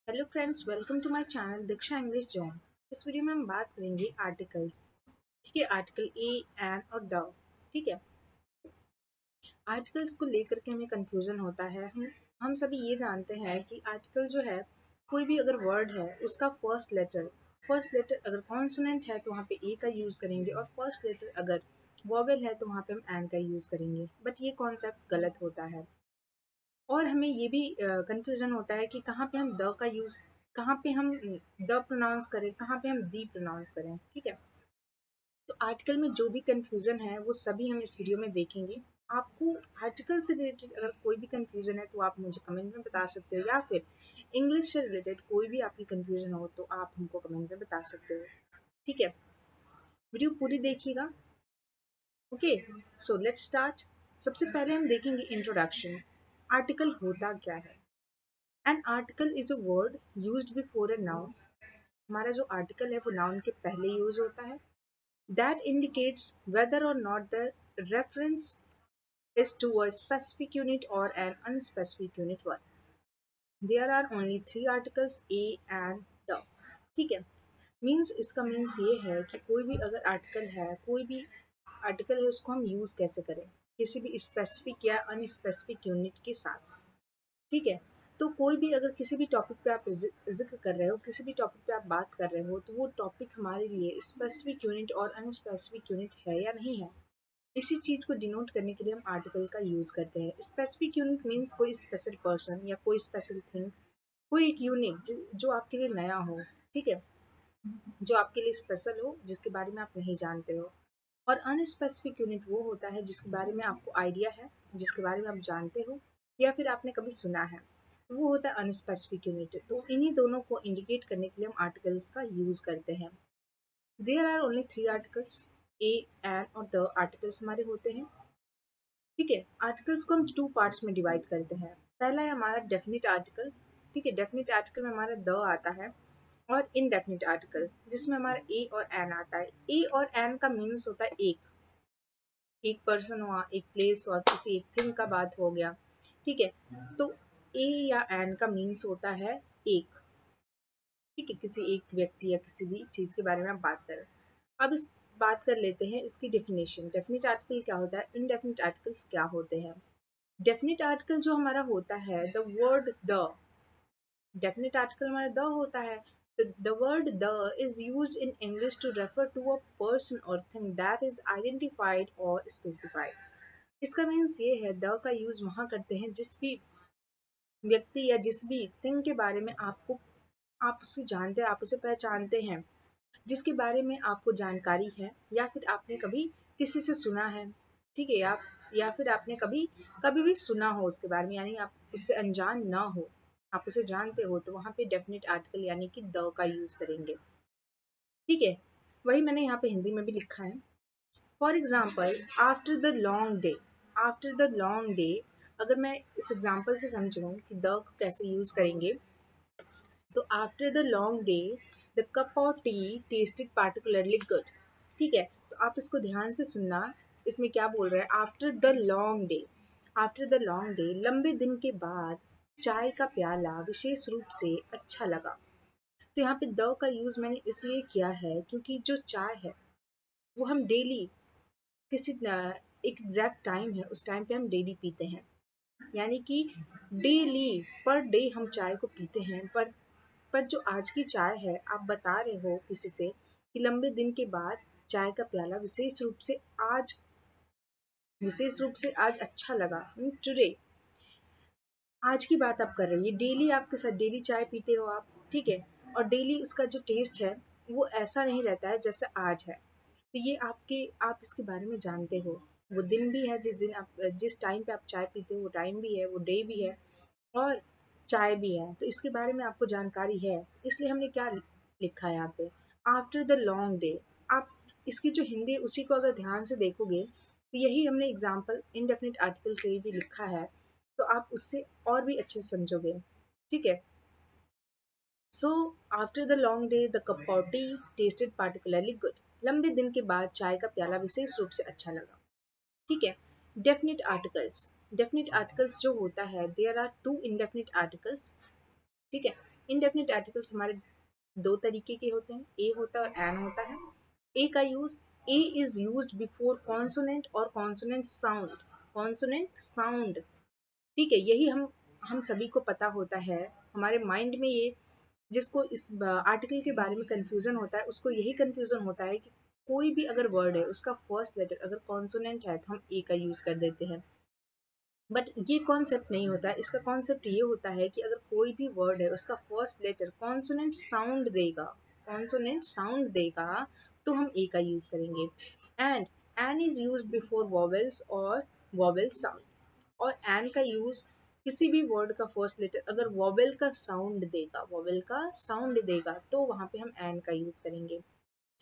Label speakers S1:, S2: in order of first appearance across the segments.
S1: Hello friends, welcome to my channel Diksha English zone. इस video में हम बात करेंगे आर्टिकल्स। ठीक है, आर्टिकल ए, एन और द। ठीक है, आर्टिकल्स को लेकर के हमें कंफ्यूजन होता है। हम सभी ये जानते हैं कि आर्टिकल जो है, कोई भी अगर वर्ड है उसका फर्स्ट लेटर अगर कॉन्सोनेंट है तो वहाँ पे ए का यूज़ करेंगे, और फर्स्ट लेटर अगर वॉवेल है तो वहाँ पे हम एन का यूज़ करेंगे। बट ये कॉन्सेप्ट गलत होता है। और हमें ये भी कंफ्यूजन होता है कि कहाँ पे हम द का यूज, कहाँ पे हम द प्रोनाउंस करें, कहाँ पे हम दी प्रोनाउंस करें। ठीक है, तो आर्टिकल में जो भी कंफ्यूजन है वो सभी हम इस वीडियो में देखेंगे। आपको आर्टिकल से रिलेटेड अगर कोई भी कंफ्यूजन है तो आप मुझे कमेंट में बता सकते हो, या फिर इंग्लिश से रिलेटेड कोई भी आपकी कंफ्यूजन हो तो आप हमको कमेंट में बता सकते हो। ठीक है, वीडियो पूरी देखिएगा। Okay, so let's start. सबसे पहले हम देखेंगे इंट्रोडक्शन। आर्टिकल होता क्या है। An article is a word used before a noun. हमारा जो आर्टिकल है वो नाउन के पहले यूज होता है। That indicates whether or not the reference is to a specific unit or an unspecific unit one. There are only three articles, a and the. ठीक है, मीन्स इसका मीन्स ये है कि कोई भी अगर आर्टिकल है, कोई भी आर्टिकल है, उसको हम यूज कैसे करें किसी भी स्पेसिफिक या अनस्पेसिफिक यूनिट के साथ। ठीक है, तो कोई भी अगर किसी भी टॉपिक पे आप जिक्र कर रहे हो, किसी भी टॉपिक पे आप बात कर रहे हो, तो वो टॉपिक हमारे लिए स्पेसिफिक यूनिट और अनस्पेसिफिक यूनिट है या नहीं है, इसी चीज को डिनोट करने के लिए हम आर्टिकल का यूज करते हैं। स्पेसिफिक यूनिट मीन्स कोई स्पेशल पर्सन या कोई स्पेशल थिंग, कोई एक यूनिट जो आपके लिए नया हो। ठीक है, जो आपके लिए स्पेशल हो, जिसके बारे में आप नहीं जानते हो। और अनस्पेसिफिक यूनिट वो होता है जिसके बारे में आपको आइडिया है, जिसके बारे में आप जानते हो या फिर आपने कभी सुना है, वो होता है अनस्पेसिफिक यूनिट। तो इन्हीं दोनों को इंडिकेट करने के लिए हम आर्टिकल्स का यूज करते हैं। There are only three articles, a, an और द आर्टिकल्स हमारे होते हैं। ठीक है, आर्टिकल्स को हम टू पार्ट्स में डिवाइड करते हैं। पहला है हमारा डेफिनिट आर्टिकल। ठीक है, डेफिनिट आर्टिकल में हमारा द आता है, और इनडेफिनिट आर्टिकल जिसमें हमारा ए और एन आता है। ए और एन का मीन्स होता है एक, एक पर्सन हुआ, एक प्लेस हुआ, किसी एक थिंग का बात हो गया। ठीक है, तो ए या एन का मीन्स होता है एक। ठीक है, किसी एक व्यक्ति या किसी भी चीज के बारे में आप बात करें। अब इस बात कर लेते हैं इसकी डेफिनेशन। डेफिनिट आर्टिकल क्या होता है, इनडेफिनिट आर्टिकल्स क्या होते हैं। डेफिनिट आर्टिकल जो हमारा होता है, the word the, definite article हमारा द होता है। The word the is used in English to refer to a person or thing that is identified or specified. इसका मीन्स ये है, द का यूज वहां करते हैं जिस भी व्यक्ति या जिस भी थिंग के बारे में आपको, आप उसे जानते हैं, आप उसे पहचानते हैं, जिसके बारे में आपको जानकारी है, या फिर आपने कभी किसी से सुना है। ठीक है, आप या फिर आपने कभी कभी भी सुना हो उसके बारे में, यानी आप उससे अनजान ना हो, आप उसे जानते हो, तो वहां पे डेफिनेट आर्टिकल यानी कि द का यूज करेंगे। ठीक है, वही मैंने यहाँ पे हिंदी में भी लिखा है। For example, after the long day. After the long day, अगर मैं इस एग्जाम्पल से समझूं कि द को कैसे यूज करेंगे, तो after the long day the cup of T tested particularly good. ठीक है, तो आप इसको ध्यान से सुनना, इसमें क्या बोल रहा है, after the long day. After the long day, लंबे दिन के बाद चाय का प्याला विशेष रूप से अच्छा लगा। तो यहाँ पे द का यूज मैंने इसलिए किया है क्योंकि जो चाय है वो हम डेली किसी एक एग्जैक्ट टाइम है, उस टाइम पे हम डेली पीते हैं, यानी कि डेली पर डे हम चाय को पीते हैं। पर जो आज की चाय है, आप बता रहे हो किसी से कि लंबे दिन के बाद चाय का प्याला विशेष रूप से आज अच्छा लगा, मीन्स टुडे, आज की बात आप कर रहे हो, ये डेली आपके साथ डेली चाय पीते हो आप। ठीक है, और डेली उसका जो टेस्ट है वो ऐसा नहीं रहता है जैसे आज है। तो ये आप इसके बारे में जानते हो। वो दिन भी है जिस दिन आप, जिस टाइम पे आप चाय पीते हो, वो टाइम भी है, वो डे भी है, और चाय भी है, तो इसके बारे में आपको जानकारी है। इसलिए हमने क्या लिखा है यहाँ पे, आफ्टर द लॉन्ग डे। आप इसकी जो हिंदी है उसी को अगर ध्यान से देखोगे तो यही हमने एग्जाम्पल इनडेफिनिट आर्टिकल के लिए भी लिखा है, तो आप उससे और भी अच्छे से समझोगे। ठीक है, so after the long day the cup of T tested particularly good. लंबे दिन के बाद चाय का प्याला विशेष रूप से अच्छा लगा। ठीक है, डेफिनिट आर्टिकल्स। डेफिनिट आर्टिकल्स जो होता है, there are two indefinite articles. ठीक है, इनडेफिनिट आर्टिकल्स हमारे दो तरीके के होते हैं, ए होता है और एन होता है। ए का use, A is used before consonant और कॉन्सोनेंट साउंड, कॉन्सोनेंट साउंड, ठीक है। यही हम सभी को पता होता है, हमारे माइंड में ये, जिसको इस आर्टिकल के बारे में कंफ्यूजन होता है उसको यही कंफ्यूजन होता है कि कोई भी अगर वर्ड है उसका फर्स्ट लेटर अगर कॉन्सोनेंट है तो हम ए का यूज कर देते हैं, बट ये कॉन्सेप्ट नहीं होता है। इसका कॉन्सेप्ट ये होता है कि अगर कोई भी वर्ड है उसका फर्स्ट लेटर कॉन्सोनेंट साउंड देगा, कॉन्सोनेंट साउंड देगा, तो हम ए का यूज करेंगे। And an is use before vowels और वॉवेल साउंड, और एन का यूज किसी भी वर्ड का फर्स्ट लेटर अगर वॉवेल का साउंड देगा, वॉवेल का साउंड देगा, तो वहां पे हम एन का यूज करेंगे,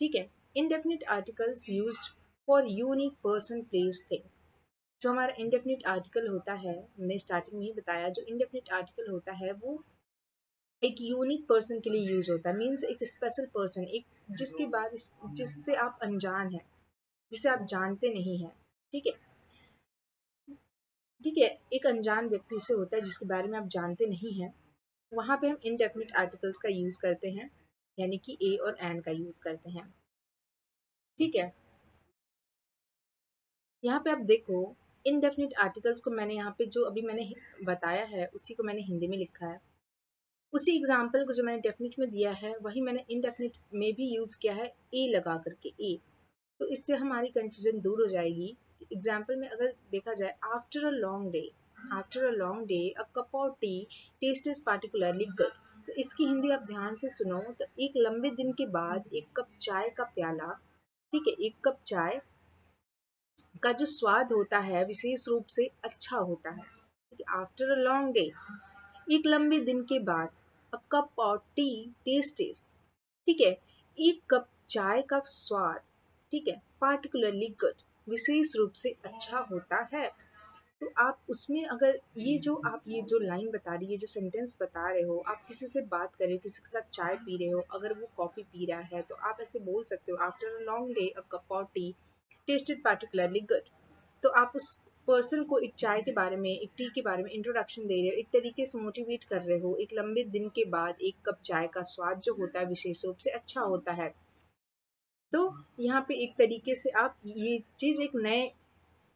S1: ठीक है। Indefinite articles used for unique person place thing. जो हमारा इंडेफिनिट आर्टिकल होता है, मैंने स्टार्टिंग में ही बताया, जो इंडेफिनिट आर्टिकल होता है वो एक यूनिक पर्सन के लिए यूज होता है, मीन्स एक स्पेशल पर्सन, एक जिसके बाद जिससे आप अनजान है, जिसे आप जानते नहीं है, ठीक है, ठीक है। एक अनजान व्यक्ति से होता है जिसके बारे में आप जानते नहीं हैं, वहां पे हम इनडेफिनिट आर्टिकल्स का यूज करते हैं, यानी कि ए और एन का यूज करते हैं, ठीक है। यहाँ पे आप देखो, इनडेफिनिट आर्टिकल्स को मैंने यहाँ पे जो अभी मैंने बताया है उसी को मैंने हिंदी में लिखा है, उसी एग्जाम्पल को जो मैंने डेफिनिट में दिया है वही मैंने इनडेफिनिट में भी यूज किया है, ए लगा करके ए, तो इससे हमारी कंफ्यूजन दूर हो जाएगी। एग्जाम्पल में अगर देखा जाए, after a long day, after a long day a cup of tea taste is particularly good, तो इसकी हिंदी आप ध्यान से सुनो तो एक लंबे दिन के बाद एक कप चाय का प्याला, ठीक है, एक कप चाय का जो स्वाद होता है विशेष रूप से अच्छा होता है, ठीक है। आफ्टर अ लॉन्ग डे, एक लंबे दिन के बाद, अ कप ऑफ टी टेस्टेस, ठीक है, एक कप चाय का स्वाद, ठीक है, पार्टिकुलरली गुड, विशेष रूप से अच्छा होता है। तो आप उसमें अगर ये जो लाइन बता रही है, जो सेंटेंस बता रहे हो, आप किसी से बात कर रहे हो, किसी के साथ चाय पी रहे हो, अगर वो कॉफी पी रहा है तो आप ऐसे बोल सकते हो, after a long day a cup of T tested particularly good. तो आप उस पर्सन को एक चाय के बारे में, एक टी के बारे में इंट्रोडक्शन दे रहे हो, एक तरीके से मोटिवेट कर रहे हो, एक लंबे दिन के बाद एक कप चाय का स्वाद जो होता है विशेष रूप से अच्छा होता है। तो यहाँ पे एक तरीके से आप ये चीज एक नए,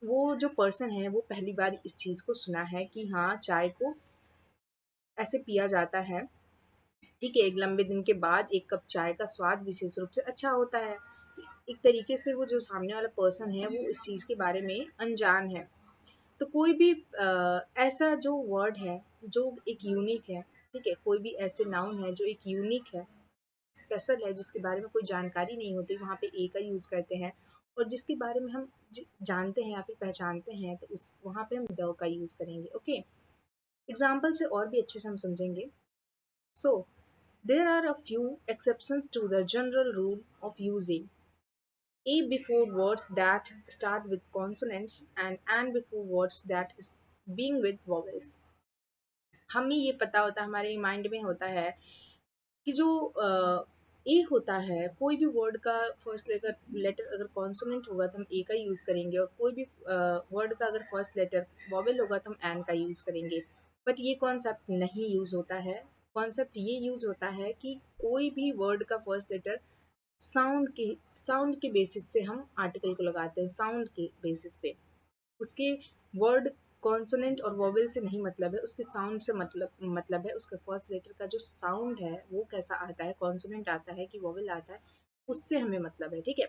S1: वो जो पर्सन है वो पहली बार इस चीज को सुना है कि हाँ चाय को ऐसे पिया जाता है, ठीक है, एक लंबे दिन के बाद एक कप चाय का स्वाद विशेष रूप से अच्छा होता है। एक तरीके से वो जो सामने वाला पर्सन है वो इस चीज के बारे में अनजान है। तो कोई भी ऐसा जो वर्ड है जो एक यूनिक है, ठीक है, कोई भी ऐसे नाउन है जो एक यूनिक है, स्पेशल है, जिसके बारे में कोई जानकारी नहीं होती, वहाँ पे ए का यूज करते हैं, और जिसके बारे में हम जानते हैं या फिर पहचानते हैं तो उस वहाँ पे हम द का यूज करेंगे, ओके। एग्जाम्पल से और भी अच्छे से हम समझेंगे। So there are a few exceptions to the general rule of using A before words that start with consonants and an before words that is being with vowels। हमें ये पता होता है, हमारे माइंड में होता है कि जो ए होता है, कोई भी वर्ड का फर्स्ट लेटर लेटर अगर कॉन्सोनेंट होगा तो हम ए का यूज करेंगे, और कोई भी वर्ड का अगर फर्स्ट लेटर वॉवेल होगा तो हम एन का यूज करेंगे। बट ये कॉन्सेप्ट नहीं यूज होता है। कॉन्सेप्ट ये यूज होता है कि कोई भी वर्ड का फर्स्ट लेटर साउंड के बेसिस से हम आर्टिकल को लगाते हैं, साउंड के बेसिस पे। उसके वर्ड कॉन्सोनेंट और वोवेल से नहीं मतलब है, उसके साउंड से मतलब है, उसका फर्स्ट लेटर का जो साउंड है वो कैसा आता है, कॉन्सोनेंट आता है कि वोवेल आता है, उससे हमें मतलब है, ठीक है।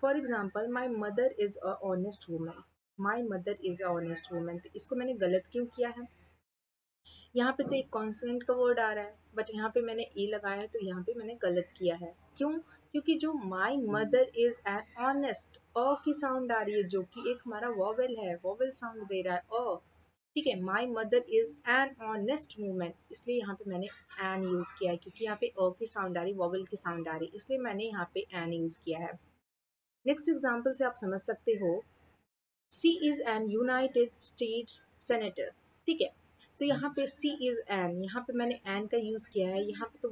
S1: For example, my mother is a honest women, my mother is a honest women, तो इसको मैंने गलत क्यों किया है, यहाँ पे तो एक कॉन्सोनेंट का वर्ड आ रहा है, बट यहाँ पे मैंने ए लगाया है, तो यहाँ पे मैंने गलत किया है। क्यों? क्योंकि जो my mother is an honest, अ की साउंड आ रही है, जो कि एक हमारा वॉवेल है, वॉवेल साउंड दे रहा है अ, ठीक है। माई mother is an honest women, इसलिए यहाँ पे मैंने एन यूज किया है, क्योंकि यहाँ पे अ की साउंड आ रही, वॉवेल की साउंड आ रही, इसलिए मैंने यहाँ पे एन यूज किया है। नेक्स्ट एग्जाम्पल से आप समझ सकते हो, she is an United States senator, ठीक है। तो यहाँ पे सी इज एन, यहाँ पे मैंने एन का यूज किया है, यहाँ पे तो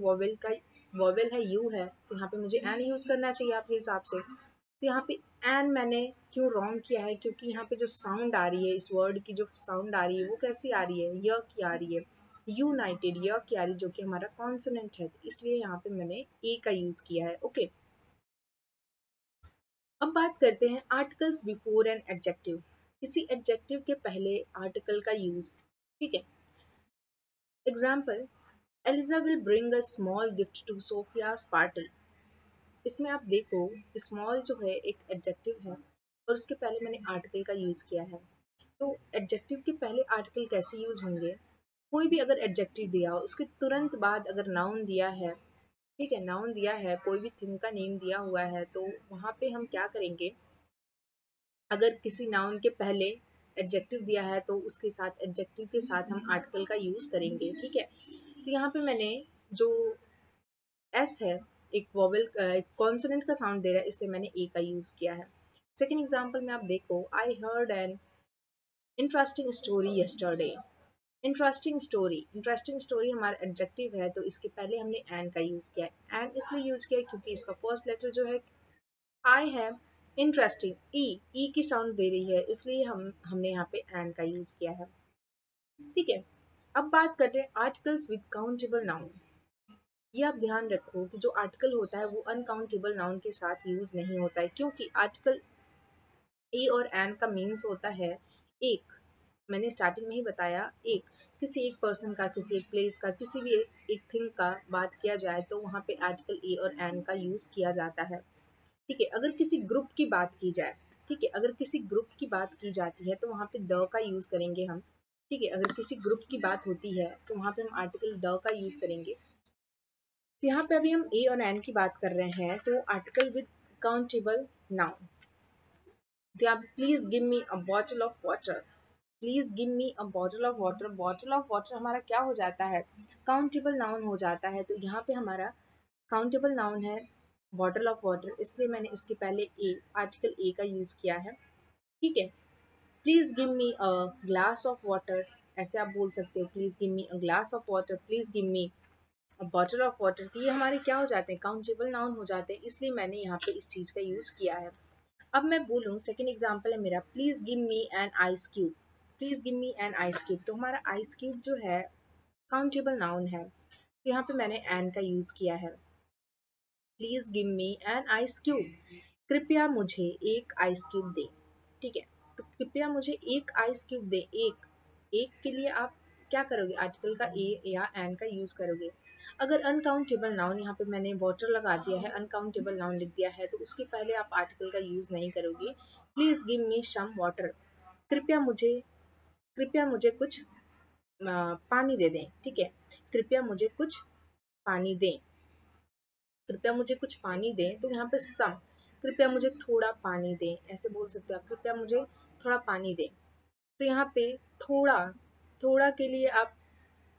S1: वॉवेल है, यू है, तो यहाँ पे मुझे एन यूज करना चाहिए आपके हिसाब से। तो यहाँ पे एन मैंने क्यों रॉन्ग किया है, क्योंकि यहाँ पे जो साउंड आ रही है, इस वर्ड की जो साउंड आ रही है वो कैसी आ रही है, य की आ रही है, यूनाइटेड, य क्यारी जो कि हमारा कॉन्सोनेंट है, इसलिए यहाँ पे मैंने ए का यूज किया है। ओके, अब बात करते हैं आर्टिकल्स बिफोर एन एडजेक्टिव, किसी एडजेक्टिव के पहले आर्टिकल का यूज। ठीक है, example, Eliza will bring a small gift to Sophia's party. इसमें आप देखो, स्मॉल जो है एक एडजेक्टिव है और उसके पहले मैंने आर्टिकल का यूज किया है। तो एडजेक्टिव के पहले आर्टिकल कैसे यूज होंगे? कोई भी अगर एडजेक्टिव दिया हो, उसके तुरंत बाद अगर नाउन दिया है, ठीक है, नाउन दिया है, कोई भी थिंग का नेम दिया हुआ है, तो वहां पे हम क्या करेंगे, अगर किसी नाउन के पहले एडजेक्टिव दिया है तो उसके साथ एडजेक्टिव के साथ हम आर्टिकल का यूज करेंगे। ठीक है, तो यहाँ पे मैंने जो एस है, एक वोवेल कॉन्सोनेंट का साउंड दे रहा है, इसलिए मैंने ए का यूज किया है। सेकेंड एग्जाम्पल में आप देखो, I heard an interesting story yesterday. Interesting story हमारा एडजेक्टिव है, तो इसके पहले हमने एन का यूज किया है। एन इसलिए यूज किया है क्योंकि इसका फर्स्ट लेटर जो है आई है, इंटरेस्टिंग ई की साउंड दे रही है, इसलिए हमने यहाँ पे एन का यूज किया है। ठीक है, अब बात करते हैं आर्टिकल्स विद काउंटेबल नाउन। ये आप ध्यान रखो कि जो आर्टिकल होता है वो अनकाउंटेबल नाउन के साथ यूज नहीं होता है, क्योंकि आर्टिकल ए और एन का मीन्स होता है एक, मैंने स्टार्टिंग में ही बताया, एक किसी एक पर्सन का, किसी एक प्लेस का, किसी भी एक थिंग का बात किया जाए तो वहाँ पे आर्टिकल ए और एन का यूज किया जाता है। ठीक है, अगर किसी ग्रुप की बात की जाए, ठीक है, अगर किसी ग्रुप की बात की जाती है तो वहाँ पे द का यूज करेंगे हम। ठीक है, अगर किसी ग्रुप की बात होती है तो वहाँ पे हम आर्टिकल द का यूज करेंगे। तो यहाँ पे अभी हम ए और एन की बात कर रहे हैं, तो आर्टिकल विद काउंटेबल नाउन, तो आप please give me a bottle of water, please give me a bottle of water, bottle of water हमारा क्या हो जाता है, काउंटेबल नाउन हो जाता है। तो यहाँ पे हमारा काउंटेबल नाउन है बॉटल ऑफ वाटर, इसलिए मैंने इसके पहले ए, आर्टिकल ए का यूज किया है। ठीक है, please give me a glass of water, ऐसे आप बोल सकते हो, please give me a glass of water, please give me a bottle of water. तो ये हमारे क्या हो जाते हैं, काउंटेबल नाउन हो जाते हैं, इसलिए मैंने यहाँ पे इस चीज का यूज किया है। अब मैं बोलूँ, सेकेंड एग्जाम्पल है मेरा, please give me an ice cube, please give me an ice cube. तो हमारा आइस क्यूब जो है काउंटेबल नाउन है, तो यहाँ पे मैंने एन का यूज किया है। Please give me an ice cube, कृपया मुझे एक आइस क्यूब दे। ठीक है, तो कृपया मुझे एक आइस क्यूब दे, एक, एक के लिए आप क्या करोगे, आर्टिकल का ए या एन का यूज करोगे। अगर अनकाउंटेबल नाउन, यहाँ पे मैंने वाटर लगा दिया है, अनकाउंटेबल नाउन लिख दिया है, तो उसके पहले आप आर्टिकल का यूज नहीं करोगे। Please give me some water, कृपया मुझे, कृपया मुझे कुछ पानी दे दें। ठीक है, कृपया मुझे कुछ पानी दें, कृपया मुझे कुछ पानी दें, तो यहाँ पे सम, कृपया मुझे थोड़ा पानी दें, ऐसे बोल सकते हो आप, कृपया मुझे थोड़ा पानी दें। तो यहाँ पे थोड़ा, थोड़ा के लिए आप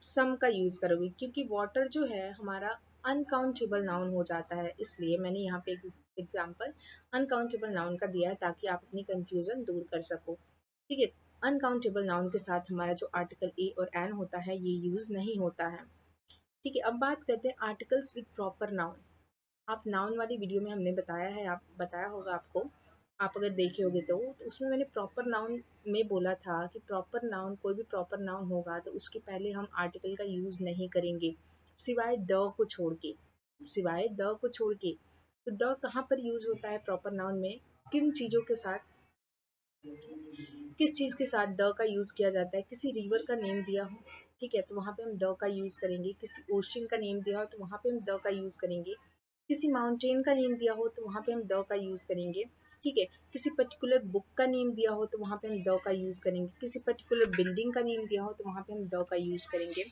S1: सम का यूज करोगे, क्योंकि वाटर जो है हमारा अनकाउंटेबल नाउन हो जाता है, इसलिए मैंने यहाँ पे एक एग्जाम्पल अनकाउंटेबल नाउन का दिया है ताकि आप अपनी कंफ्यूजन दूर कर सको। ठीक है, अनकाउंटेबल नाउन के साथ हमारा जो आर्टिकल ए और एन होता है ये यूज नहीं होता है। ठीक है, अब बात करते हैं आर्टिकल्स विद प्रॉपर नाउन। आप नाउन वाली वीडियो में हमने बताया है, आप बताया होगा आपको, आप अगर देखे होगे तो उसमें मैंने प्रॉपर नाउन में बोला था कि प्रॉपर नाउन, कोई भी प्रॉपर नाउन होगा तो उसके पहले हम आर्टिकल का यूज नहीं करेंगे, सिवाय द को छोड़ के, सिवाय द को छोड़ के। तो द कहाँ पर यूज होता है प्रॉपर नाउन में, किन चीजों के साथ, किस चीज के साथ द का यूज किया जाता है, किसी रिवर का नेम दिया हो, ठीक है, तो वहां पे हम द का यूज करेंगे। किसी ओशियन का नेम दिया हो तो वहां पे हम द का यूज करेंगे। किसी माउंटेन का नेम दिया हो तो वहां पे हम द का यूज करेंगे। ठीक है, किसी पर्टिकुलर बुक का नेम दिया हो तो वहां पे हम द का यूज करेंगे। किसी पर्टिकुलर बिल्डिंग का नेम दिया हो तो वहां पे हम द का यूज करेंगे।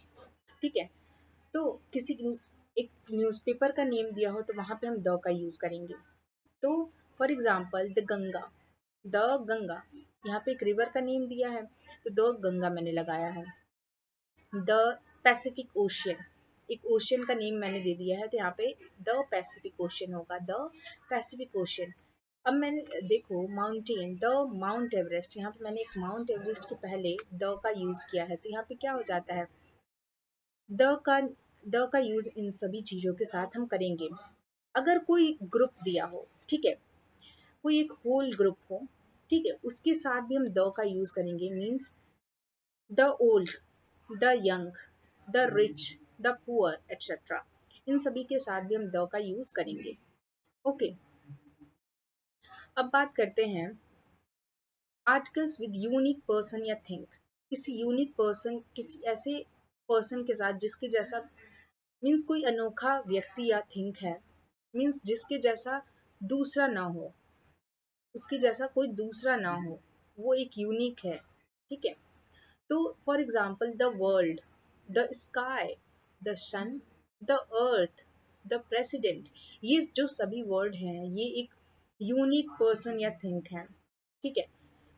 S1: ठीक है, तो किसी एक न्यूज़पेपर का नेम दिया हो तो वहां पे हम द का यूज करेंगे। तो फॉर एग्जाम्पल द गंगा, यहाँ पे एक रिवर का नेम दिया है तो द गंगा मैंने लगाया है। द पैसिफिक ओशियन, एक ओशियन का नेम मैंने दे दिया है, तो यहाँ पे द पैसिफिक ओशियन होगा, द पैसिफिक ओशियन। अब मैंने देखो माउंटेन, द माउंट एवरेस्ट, यहाँ पे मैंने एक माउंट एवरेस्ट के पहले द का यूज किया है, तो यहाँ पे क्या हो जाता है, द का द का यूज इन सभी चीजों के साथ हम करेंगे। अगर कोई ग्रुप दिया हो, ठीक है, कोई एक होल ग्रुप हो, ठीक है, उसके साथ भी हम द का यूज करेंगे, means the old, the young, the rich, the poor etcetera, इन सभी के साथ भी हम द का यूज करेंगे। ओके, अब बात करते हैं आर्टिकल्स विद यूनिक पर्सन या थिंग। किसी यूनिक पर्सन, किसी ऐसे पर्सन के साथ जिसके जैसा, मीन्स कोई अनोखा व्यक्ति या थिंग है, मीन्स जिसके जैसा दूसरा ना हो, उसके जैसा कोई दूसरा ना हो, वो एक यूनिक है। ठीक है, तो for example the world, the sky, the sun, the earth, the president, ये जो सभी वर्ड हैं ये एक यूनिक पर्सन या थिंग है। ठीक है,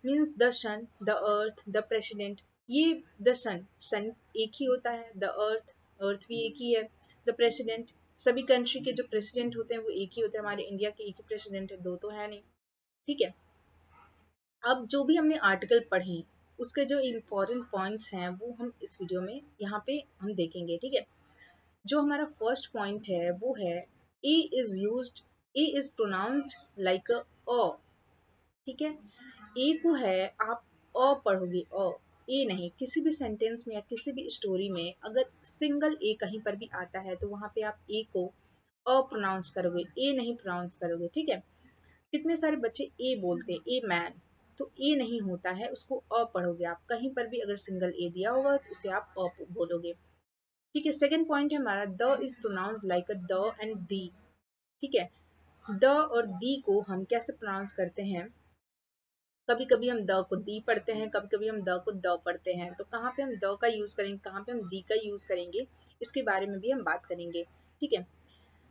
S1: means the sun, the earth, the president, ये द सन, सन एक ही होता है, द अर्थ, अर्थ भी एक ही है, द प्रेसिडेंट, सभी कंट्री के जो प्रेसिडेंट होते हैं वो एक ही होते हैं, हमारे इंडिया के एक ही प्रेसिडेंट है, दो तो है नहीं। ठीक है, अब जो भी हमने आर्टिकल पढ़े उसके जो इम्पोर्टेंट पॉइंट्स हैं वो हम इस वीडियो में यहाँ पे हम देखेंगे। ठीक है, जो हमारा फर्स्ट पॉइंट है वो है A is used, A is pronounced like a. ठीक है, ए को है आप अ पढ़ोगे, अ, ए नहीं। किसी भी सेंटेंस में या किसी भी स्टोरी में अगर सिंगल ए कहीं पर भी आता है तो वहां पे आप ए को अ प्रोनाउंस करोगे, ए नहीं प्रोनाउंस करोगे। ठीक है, कितने सारे बच्चे ए बोलते हैं, ए मैन, तो ए नहीं होता है, उसको अ पढ़ोगे आप। कहीं पर भी अगर सिंगल ए दिया होगा तो उसे आप अ बोलोगे। ठीक है, सेकंड पॉइंट है हमारा the is pronounce like a the and thee. ठीक है, द और दी को हम कैसे प्रोनाउंस करते हैं, कभी कभी हम द को दी पढ़ते हैं, कभी कभी हम द को द पढ़ते हैं, तो कहाँ पे हम द का यूज करेंगे, कहाँ पे हम दी का यूज करेंगे, इसके बारे में भी हम बात करेंगे। ठीक है,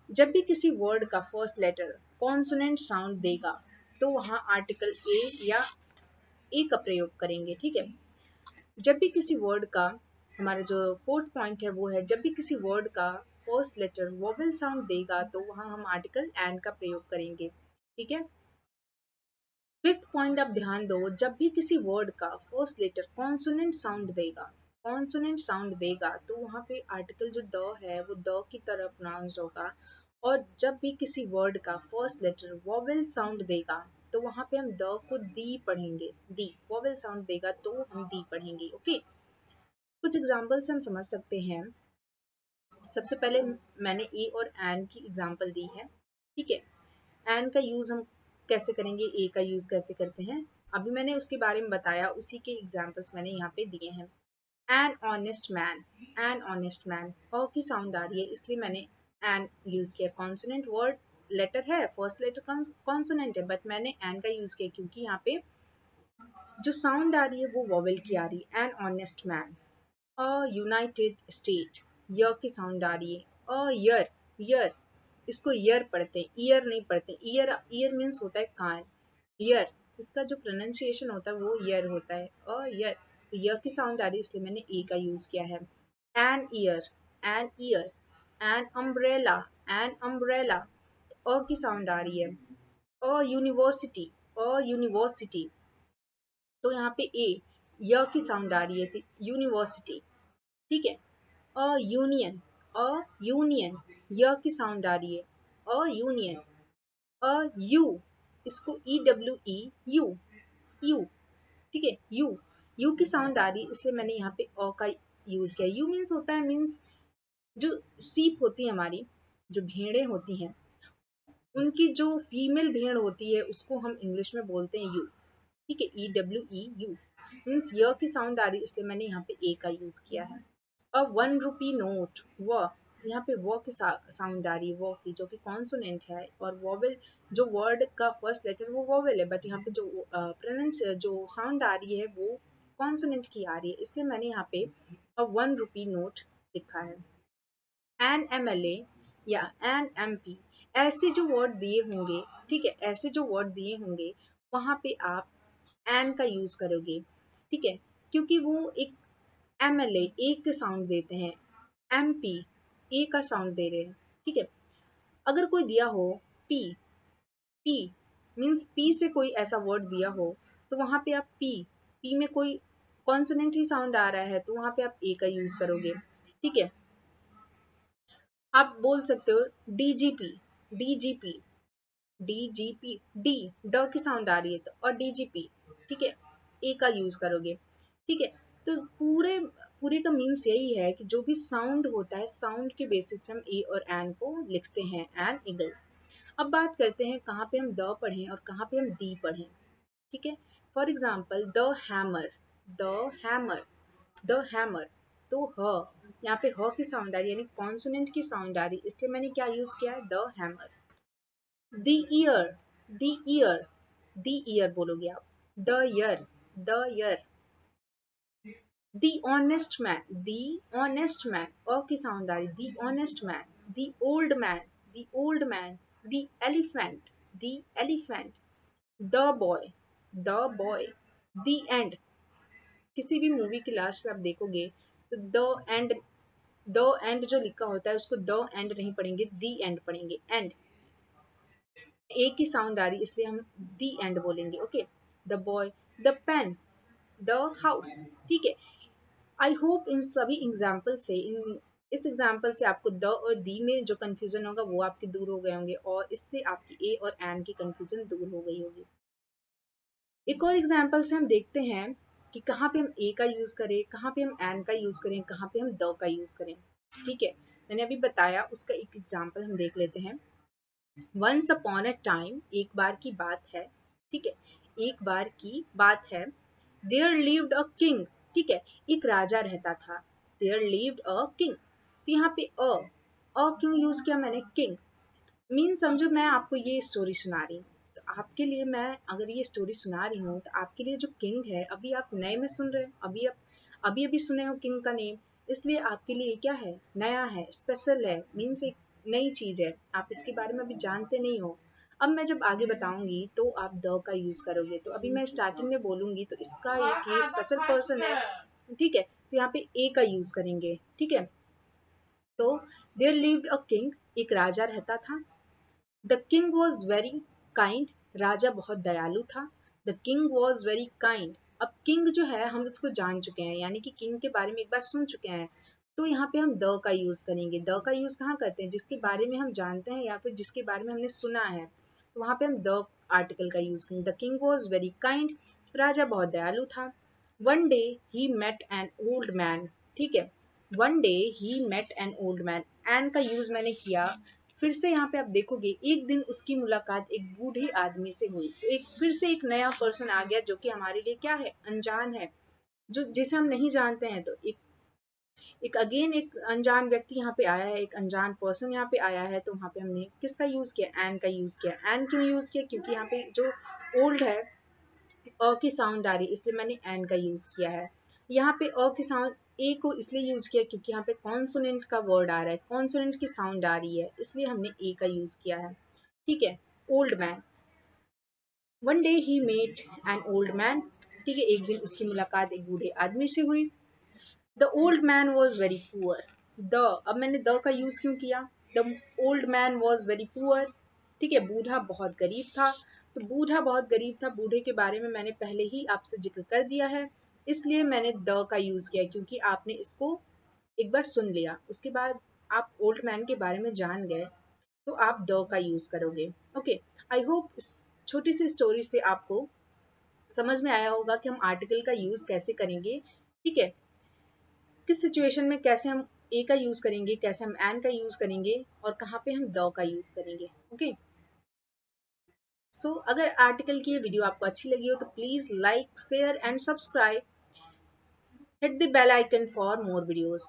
S1: जब भी किसी वर्ड का फर्स्ट लेटर कॉन्सोनेंट साउंड देगा तो वहां आर्टिकल ए या ए का प्रयोग करेंगे। ठीक है, जब भी किसी वर्ड का, हमारा जो फोर्थ पॉइंट है वो है जब भी किसी वर्ड का फर्स्ट लेटर वोवेल साउंड देगा तो वहां हम आर्टिकल एन का प्रयोग करेंगे। ठीक है, फिफ्थ पॉइंट आप ध्यान दो, जब भी किसी वर्ड का फर्स्ट लेटर कॉन्सोनेंट साउंड देगा, कॉन्सोनेंट साउंड देगा तो वहां पे आर्टिकल जो द है वो द की तरह प्रोनाउंस होगा। और जब भी किसी वर्ड का फर्स्ट लेटर वोवेल साउंड देगा तो वहां पे हम द को दी पढ़ेंगे, दी, वोवेल साउंड देगा तो हम दी पढ़ेंगे। ओके, कुछ एग्जांपल्स हम समझ सकते हैं। सबसे पहले मैंने ए और एन की एग्जांपल दी है। ठीक है, एन का यूज हम कैसे करेंगे, ए का यूज कैसे करते हैं, अभी मैंने उसके बारे में बताया, उसी के एग्जांपल्स मैंने यहाँ पे दिए हैं। An honest man, an honest man, अ की साउंड आ रही है इसलिए मैंने एन यूज किया। कॉन्सोनेंट वर्ड लेटर है, फर्स्ट लेटर कॉन्सोनेंट है, बट मैंने एन का यूज किया क्योंकि यहाँ पे जो साउंड आ रही है वो वोवेल की आ रही है। एन ऑनेस्ट मैन, अ यूनाइटेड स्टेट, य की साउंड आ रही है। अ ईयर, ईयर, इसको ईयर पढ़ते हैं, ईयर नहीं पढ़ते। ईयर, ईयर मीन्स होता है कान, ईयर, इसका जो प्रोनाउंसिएशन होता है वो ईयर होता है, अ ईयर, तो य की साउंड आ रही है इसलिए मैंने ए का यूज किया है। An year, an year, an umbrella, an umbrella, अ की साउंड आ रही है। अ यूनिवर्सिटी, अ यूनिवर्सिटी, तो यहाँ पे ए, य की साउंड आ रही है थी, यूनिवर्सिटी। ठीक है, अ यूनियन, अ यूनियन, य की साउंड आ रही है, अ यूनियन। अ यू, इसको E W E, you, you. ठीक है, यू, यू की साउंड आ रही है इसलिए मैंने यहाँ पे अ का यूज किया। यू मीन्स होता है, मीन्स जो सीप होती है हमारी, जो भेड़ें होती हैं, उनकी जो फीमेल भेड़ होती है उसको हम इंग्लिश में बोलते हैं यू। ठीक है, E W E, you means य की साउंड आ रही है इसलिए मैंने यहाँ पे ए का यूज किया है। अब 1 रुपी नोट, व, यहाँ पे व की साउंड आ रही है, व की, जो कि कॉन्सोनेंट है, और वोवेल, जो वर्ड का फर्स्ट लेटर वो वोवेल है, बट यहाँ पे जो प्रोनाउंस जो साउंड आ रही है वो कॉन्सोनेंट की आ रही है, इसलिए मैंने यहाँ पे 1 रुपी नोट लिखा है। एन एम एल ए या एन एम पी, ऐसे जो वर्ड दिए होंगे, ठीक है, ऐसे जो वर्ड दिए होंगे वहां पे आप एन का यूज करोगे। ठीक है, क्योंकि वो एक एम एल ए के साउंड देते हैं, एम पी ए का साउंड दे रहे हैं। ठीक है, अगर कोई दिया हो पी, पी मीन्स पी से कोई ऐसा वर्ड दिया हो तो वहां पे आप पी, पी में कोई कॉन्सोनेंट ही साउंड आ रहा है तो वहां पे आप ए का यूज करोगे। ठीक है, आप बोल सकते हो डीजीपी, डीजीपी, डीजीपी, डी, ड की साउंड आ रही है तो, और डीजीपी, ठीक है, ए का यूज करोगे। ठीक है, तो पूरे पूरे का मीन्स यही है कि जो भी साउंड होता है, साउंड के बेसिस पे हम ए और एन को लिखते हैं, एन ईगल। अब बात करते हैं कहाँ पे हम द पढ़ें और कहाँ पे हम दी पढ़ें, ठीक है। For example the hammer, the hammer, the hammer, तो ह यहाँ पे ह की साउंड आ रही है, यानी कॉन्सोनेंट की साउंड आ रही है, इसलिए मैंने क्या यूज किया है, the hammer. The year, the year, the year बोलोगे आप, the year, the year. The honest man, the honest man, अ की साउंड आ रही, the honest man, the old man, the old man, the elephant, the elephant, the boy, the boy, the end। किसी भी movie के last पे आप देखोगे तो द एंड, द एंड जो लिखा होता है उसको द एंड नहीं पढ़ेंगे, दी एंड पढ़ेंगे, एंड। ए की साउंड आ रही इसलिए हम दी एंड बोलेंगे, okay. The boy, the pen, the house, ठीक है। आई होप इन सभी एग्जाम्पल से, इस एग्जाम्पल से आपको द और दी में जो कंफ्यूजन होगा वो आपके दूर हो गए होंगे, और इससे आपकी ए और एन की कंफ्यूजन दूर हो गई होगी। एक और एग्जाम्पल से हम देखते हैं कि कहाँ पे हम ए का यूज करें, कहाँ पे हम एन का यूज करें, कहाँ पे हम द का यूज करें, ठीक है। मैंने अभी बताया, उसका एक एग्जाम्पल हम देख लेते हैं। वंस अपॉन अ टाइम, एक बार की बात है, ठीक है, एक बार की बात है। देयर लिव्ड अ किंग, ठीक है, एक राजा रहता था। देयर लिव्ड अ किंग, तो यहाँ पे अ क्यों यूज किया मैंने, किंग। मीन समझो मैं आपको ये स्टोरी सुना रही हूँ, तो आपके लिए मैं अगर ये स्टोरी सुना रही हूँ तो आपके लिए जो किंग है, अभी आप नए में सुन रहे हैं, अभी अभी सुने हो किंग का नेम, इसलिए आपके लिए क्या है, नया है, स्पेशल है, मीन्स एक नई चीज है, आप इसके बारे में अभी जानते नहीं हो। अब मैं जब आगे बताऊंगी तो आप द का यूज करोगे, तो अभी मैं स्टार्टिंग में बोलूंगी तो इसका एक ये स्पेशल पर्सन है, ठीक है, तो यहाँ पे ए का यूज करेंगे, ठीक है। तो देयर लिव्ड अ किंग, एक राजा रहता था। The king was very kind, राजा बहुत दयालु था। The king was very kind, अब किंग जो है हम इसको जान चुके हैं, यानी कि किंग के बारे में एक बार सुन चुके हैं, तो यहाँ पे हम द का यूज करेंगे। द का यूज कहाँ करते हैं, जिसके बारे में हम जानते हैं या फिर जिसके बारे में हमने सुना है, तो वहां पे हम द आर्टिकल का यूज करेंगे। The king was very kind, राजा बहुत दयालु था। One day he met an old man, ठीक है, one day he met an old man, an का यूज मैंने किया। फिर से यहाँ पे आप देखोगे एक दिन उसकी मुलाकात एक बूढ़े आदमी से हुई, तो एक फिर से एक नया पर्सन आ गया जो कि हमारे लिए क्या है, अनजान है, जो जिसे हम नहीं जानते हैं। तो एक अगेन एक अनजान व्यक्ति यहाँ पे आया है, एक अनजान पर्सन यहाँ पे आया है, तो वहां पे हमने किसका यूज किया, एन का यूज किया। एन क्यों यूज किया, क्योंकि यहाँ पे जो ओल्ड है, अ की साउंड आ रही है, इसलिए मैंने एन का यूज किया है। यहाँ पे अ की साउंड, ए को इसलिए यूज किया क्योंकि यहाँ पे कॉन्सोनेंट का वर्ड आ रहा है, कॉन्सोनेंट की साउंड आ रही है, इसलिए हमने ए का यूज किया है, ठीक है। Old man, one day he met an old man, ठीक है, एक दिन उसकी मुलाकात एक बूढ़े आदमी से हुई। The old man was very poor, the, अब मैंने द का यूज क्यों किया, the old man was very poor, ठीक है, बूढ़ा बहुत गरीब था। तो बूढ़ा बहुत गरीब था, बूढ़े के बारे में मैंने पहले ही आपसे जिक्र कर दिया है, इसलिए मैंने द का यूज किया, क्योंकि आपने इसको एक बार सुन लिया, उसके बाद आप ओल्ड मैन के बारे में जान गए, तो आप द का यूज करोगे, ओके। आई होप इस छोटी सी स्टोरी से आपको समझ में आया होगा कि हम आर्टिकल का यूज कैसे करेंगे, ठीक है, किस सिचुएशन में कैसे हम ए का यूज करेंगे, कैसे हम एन का यूज करेंगे, और कहाँ पे हम द का यूज करेंगे, ओके। सो अगर आर्टिकल की ये वीडियो आपको अच्छी लगी हो तो please like, share and subscribe, hit the bell icon for more videos,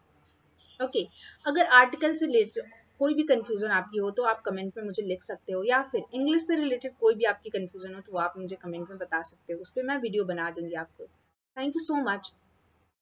S1: okay. अगर आर्टिकल से रिलेटेड कोई भी कंफ्यूजन आपकी हो तो आप कमेंट में मुझे लिख सकते हो, या फिर इंग्लिश से रिलेटेड कोई भी आपकी कंफ्यूजन हो तो आप मुझे कमेंट में बता सकते हो, उस पर मैं वीडियो बना दूंगी आपको। Thank you so much.